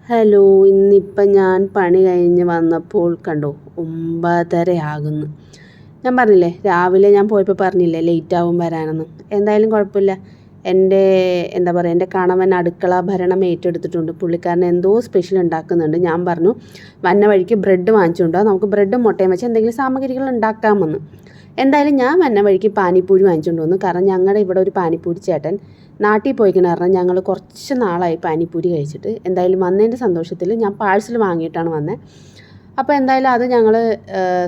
Hello, ഇന്നിപ്പം ഞാൻ പണി കഴിഞ്ഞ് വന്നപ്പോൾ കണ്ടോ 9:30 ആകുന്നു. ഞാൻ പറഞ്ഞില്ലേ, രാവിലെ ഞാൻ പോയപ്പോൾ പറഞ്ഞില്ലേ ലേറ്റാവും വരാനെന്ന്. എന്തായാലും കുഴപ്പമില്ല. എന്താ പറയുക, എൻ്റെ കണവൻ അടുക്കള ഭരണം ഏറ്റെടുത്തിട്ടുണ്ട്. പുള്ളിക്കാരൻ എന്തോ സ്പെഷ്യൽ ഉണ്ടാക്കുന്നുണ്ട്. ഞാൻ പറഞ്ഞു വന്ന വഴിക്ക് ബ്രെഡ് വാങ്ങിച്ചുകൊണ്ടോ, നമുക്ക് ബ്രെഡും മുട്ടയും വെച്ച് എന്തെങ്കിലും സാമഗ്രികൾ ഉണ്ടാക്കാമെന്ന്. എന്തായാലും ഞാൻ വന്ന വഴിക്ക് പാനിപ്പൂരി വാങ്ങിച്ചുകൊണ്ട് വന്നു. കാരണം ഞങ്ങളുടെ ഇവിടെ ഒരു പാനിപ്പൂരി ചേട്ടൻ നാട്ടിൽ പോയിക്കണ കാരണം ഞങ്ങൾ കുറച്ച് നാളായി പാനിപ്പൂരി കഴിച്ചിട്ട്. എന്തായാലും വന്നതിൻ്റെ സന്തോഷത്തിൽ ഞാൻ പാഴ്സൽ വാങ്ങിയിട്ടാണ് വന്നത്. അപ്പോൾ എന്തായാലും അത് ഞങ്ങൾ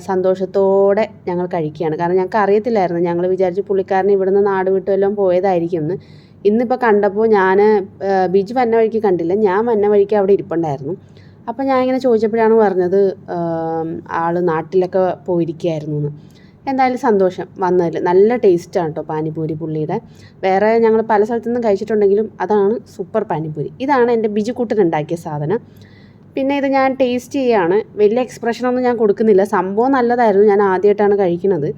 സന്തോഷത്തോടെ ഞങ്ങൾ കഴിക്കുകയാണ്. കാരണം ഞങ്ങൾക്ക് അറിയത്തില്ലായിരുന്നു. ഞങ്ങൾ വിചാരിച്ചു പുള്ളിക്കാരൻ ഇവിടുന്ന് നാട് വിട്ട് വല്ലതും പോയതായിരിക്കും എന്ന്. ഇന്നിപ്പോൾ കണ്ടപ്പോൾ ഞാൻ ബിജു വന്ന വഴിക്ക് കണ്ടില്ല, ഞാൻ വന്ന വഴിക്ക് അവിടെ ഇരിപ്പുണ്ടായിരുന്നു. അപ്പോൾ ഞാൻ ഇങ്ങനെ ചോദിച്ചപ്പോഴാണ് പറഞ്ഞത് ആൾ നാട്ടിലൊക്കെ പോയിരിക്കുകയായിരുന്നു എന്ന്. എന്തായാലും സന്തോഷം വന്നതിൽ. നല്ല ടേസ്റ്റാണ് കേട്ടോ പാനിപ്പൂരി പുള്ളിയുടെ. വേറെ ഞങ്ങൾ പല സ്ഥലത്തുനിന്നും കഴിച്ചിട്ടുണ്ടെങ്കിലും അതാണ് സൂപ്പർ പാനിപ്പൂരി. ഇതാണ് എൻ്റെ ബിജുക്കുട്ടൻ ഉണ്ടാക്കിയ സാധനം. പിന്നെ ഇത് ഞാൻ ടേസ്റ്റ് ചെയ്യുകയാണ്. വലിയ എക്സ്പ്രഷനൊന്നും ഞാൻ കൊടുക്കുന്നില്ല. സംഭവം നല്ലതായിരുന്നു. ഞാൻ ആദ്യമായിട്ടാണ് കഴിക്കുന്നത്.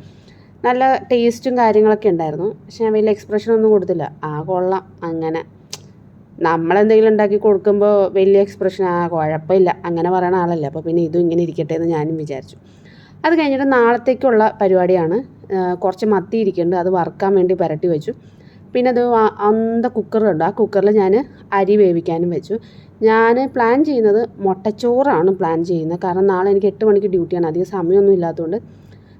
നല്ല ടേസ്റ്റും കാര്യങ്ങളൊക്കെ ഉണ്ടായിരുന്നു. പക്ഷെ ഞാൻ വലിയ എക്സ്പ്രഷനൊന്നും കൊടുത്തില്ല. കൊള്ളാം അങ്ങനെ. നമ്മളെന്തെങ്കിലും ഉണ്ടാക്കി കൊടുക്കുമ്പോൾ വലിയ എക്സ്പ്രഷൻ കുഴപ്പമില്ല അങ്ങനെ പറയണ ആളല്ല. അപ്പോൾ പിന്നെ ഇതും ഇങ്ങനെ ഇരിക്കട്ടെ എന്ന് ഞാനും വിചാരിച്ചു. അത് കഴിഞ്ഞിട്ട് നാളത്തേക്കുള്ള പരിപാടിയാണ്. കുറച്ച് മത്തി ഇരിക്കുന്നുണ്ട്, അത് വറുക്കാൻ വേണ്ടി പുരട്ടി വെച്ചു. പിന്നെ അത് കുക്കറുണ്ട്, ആ കുക്കറിൽ ഞാൻ അരി വേവിക്കാനും വെച്ചു. ഞാൻ പ്ലാൻ ചെയ്യുന്നത് മുട്ടച്ചോറാണ് പ്ലാൻ ചെയ്യുന്നത്. കാരണം നാളെ എനിക്ക് 8 മണിക്ക് ഡ്യൂട്ടിയാണ്, അധികം സമയമൊന്നും ഇല്ലാത്തതുകൊണ്ട്.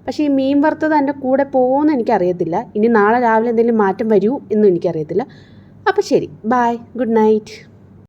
പക്ഷേ ഈ മീൻ വറുത്തത് എൻ്റെ കൂടെ പോകുമെന്ന് എനിക്കറിയത്തില്ല. ഇനി നാളെ രാവിലെ എന്തെങ്കിലും മാറ്റം വരുമോ എന്നും എനിക്കറിയത്തില്ല. അപ്പോൾ ശരി, ബൈ, ഗുഡ് നൈറ്റ്.